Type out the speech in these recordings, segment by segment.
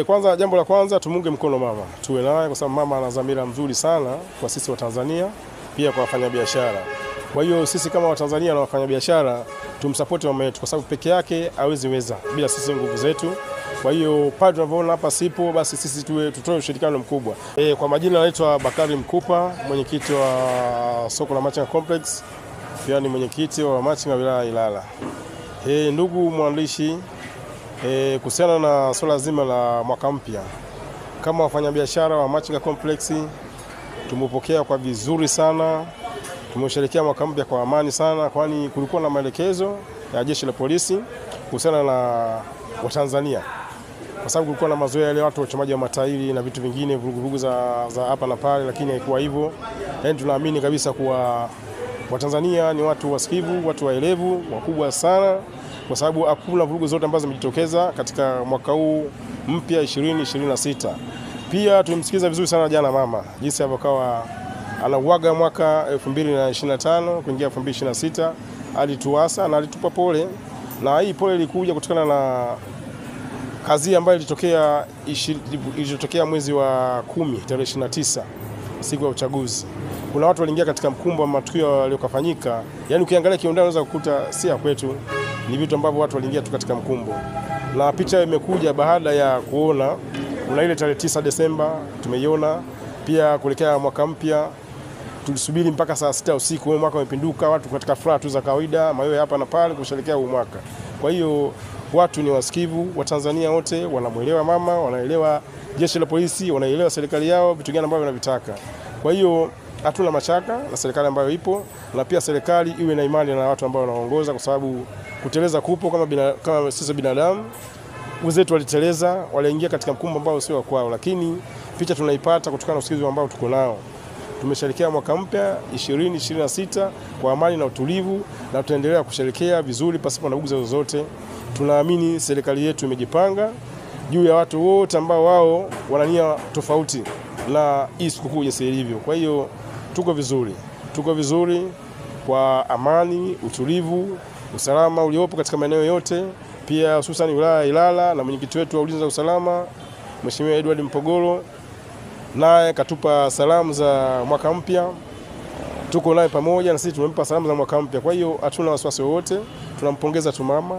Kwanza, jambo la kwanza tumunge mkono mama, tuwe naye kwa sababu mama ana dhamira nzuri sana kwa sisi wa Tanzania, pia kwa wafanyabiashara. Kwa hiyo sisi kama Watanzania na wafanyabiashara tumsupport mama yetu, kwa sababu peke yake hawezi weza bila sisi nguvu zetu. Kwa hiyo pale tunavyoona hapa sipo, basi sisi tutoe ushirikiano mkubwa. Kwa majina naitwa Bakari Mkupa, mwenyekiti wa soko la Machinga Complex, pia ni mwenyekiti wa Machinga wilaya Ilala. Ndugu mwandishi, kuhusiana na swala zima la mwaka mpya, kama wafanyabiashara wa Machinga Complex tumepokea kwa vizuri sana. Tumesherehekea mwaka mpya kwa amani sana, kwani kulikuwa na maelekezo ya jeshi la polisi kuhusiana na Watanzania, kwa sababu kulikuwa na mazoea yale watu wachomaji wa matairi na vitu vingine, vurugu za hapa na pale, lakini haikuwa hivyo. Yaani tunaamini kabisa kuwa Watanzania ni watu wasikivu, watu waelevu, wakubwa sana, kwa sababu hakuna vurugu zote ambazo zimejitokeza katika mwaka huu mpya 2026. Pia tumemsikiza vizuri sana jana mama, jinsi alivyokuwa anauaga mwaka 2025 kuingia 2026, alituasa na alitupa pole, na hii pole ilikuja kutokana na kazi ambayo ilitokea mwezi wa 10 tarehe 29, siku ya uchaguzi. Kuna watu waliingia katika mkumbo wa matukio yaliyofanyika, yani ukiangalia kiundani unaweza kukuta si ya kwetu, ni vitu ambavyo watu waliingia tu katika mkumbo. Na picha imekuja baada ya kuona kuna ile tarehe 9 Desemba tumeiona, pia kuelekea mwaka mpya tulisubiri mpaka saa 6 usiku, mwaka umepinduka, watu katika furaha tu za kawaida, mayowe hapa na pale kusherehekea huu mwaka. Kwa hiyo watu ni wasikivu, Watanzania wote wanamuelewa mama, wanaelewa jeshi la polisi, wanaelewa serikali yao vitu gani ambavyo wanavitaka. Kwa hiyo hatuna mashaka na serikali ambayo ipo, na pia serikali iwe na imani na watu ambao wanaongoza, kwa sababu kuteleza kupo kama sisi binadamu. Wenzetu waliteleza, waliingia katika mkumbo ambao sio kwao, lakini picha tunaipata kutokana na usikivu ambao tuko nao. Tumesherehekea mwaka mpya 2026 kwa amani na utulivu, na tutaendelea kusherehekea vizuri pasipo na bughudha zozote. Tunaamini serikali yetu imejipanga juu ya watu wote ambao wao wanania tofauti na hii sikukuu jinsi ilivyo. Kwa hiyo tuko vizuri kwa amani, utulivu, usalama uliopo katika maeneo yote, pia hususan wilaya Ilala, na mwenyekiti wetu wa ulinzi na usalama Mheshimiwa Edward Mpogolo naye katupa salamu za mwaka mpya. Tuko naye pamoja na sisi tumempa salamu za mwaka mpya. Kwa hiyo hatuna wasiwasi wote, tunampongeza tu mama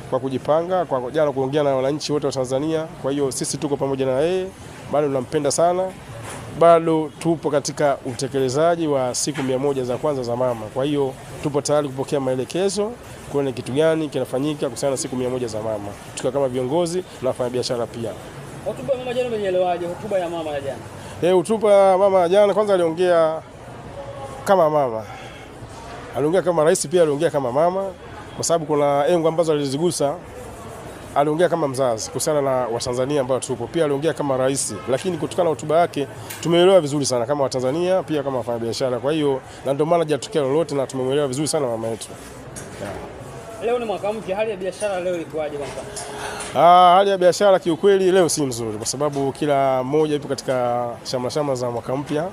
kwa kujipanga, kwa jana kuongea na wananchi wote wa Tanzania. Kwa hiyo sisi tuko pamoja na yeye, bado tunampenda sana, bado tupo katika utekelezaji wa siku 100 za kwanza za mama. Kwa hiyo tupo tayari kupokea maelekezo kuona kitu gani kinafanyika kuhusiana na siku 100 za mama, tukiwa kama viongozi na wafanyabiashara pia. Hotuba ya mama jana umeelewaje? Hotuba ya mama jana? Hotuba ya mama jana, kwanza aliongea kama mama, aliongea kama rais, pia aliongea kama mama, kwa sababu kuna engo ambazo alizigusa. Aliongea kama mzazi kuhusiana na Watanzania ambao tupo, pia aliongea kama rais, lakini kutokana na hotuba yake tumeelewa vizuri sana kama Watanzania, pia kama wafanyabiashara. Kwa hiyo na ndio maana hajatokea lolote, na tumeelewa vizuri sana mama yetu. Leo ni mwaka mpya, hali ya biashara leo ilikuwaje kwanza? Hali ya biashara kiukweli leo si nzuri, kwa sababu kila mmoja yupo katika shamra za mwaka mpya.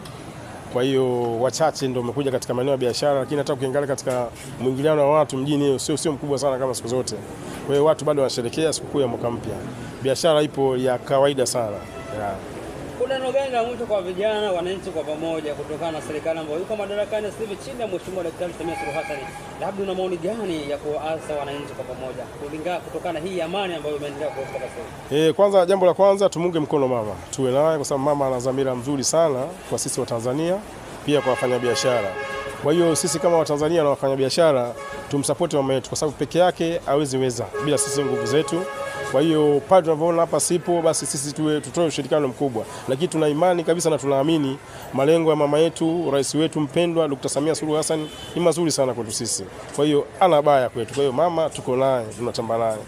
Kwa hiyo wachache ndio wamekuja katika maeneo ya biashara, lakini hata ukiangalia katika mwingiliano wa watu mjini sio mkubwa sana kama siku zote. Kwa hiyo watu bado wanasherehekea sikukuu ya mwaka mpya. Biashara ipo ya kawaida sana. Kuna neno gani la mwisho kwa vijana wananchi kwa pamoja, kutokana na serikali ambayo iko madarakani sasa hivi chini ya Mheshimiwa Daktari Samia Suluhu Hassan? Labda una maoni gani ya kuasa wananchi kwa pamoja kulingana kutokana hii amani ambayo imeendelea kwa sasa? Kwanza, jambo la kwanza tumunge mkono mama, tuwe naye kwa sababu mama ana dhamira nzuri sana kwa sisi wa Tanzania, pia kwa wafanyabiashara. Kwa hiyo sisi kama Watanzania na wafanyabiashara tumsupport mama yetu, kwa sababu peke yake hawezi weza bila sisi nguvu zetu. Kwa hiyo pale tunavyoona hapa sipo, basi sisi tutoe ushirikiano mkubwa, lakini tuna imani kabisa na tunaamini malengo ya mama yetu, rais wetu mpendwa Dr. Samia Suluhu Hassan ni mazuri sana kwetu sisi. Kwa hiyo ana baya kwetu. Kwa hiyo mama tuko naye, tunatamba naye.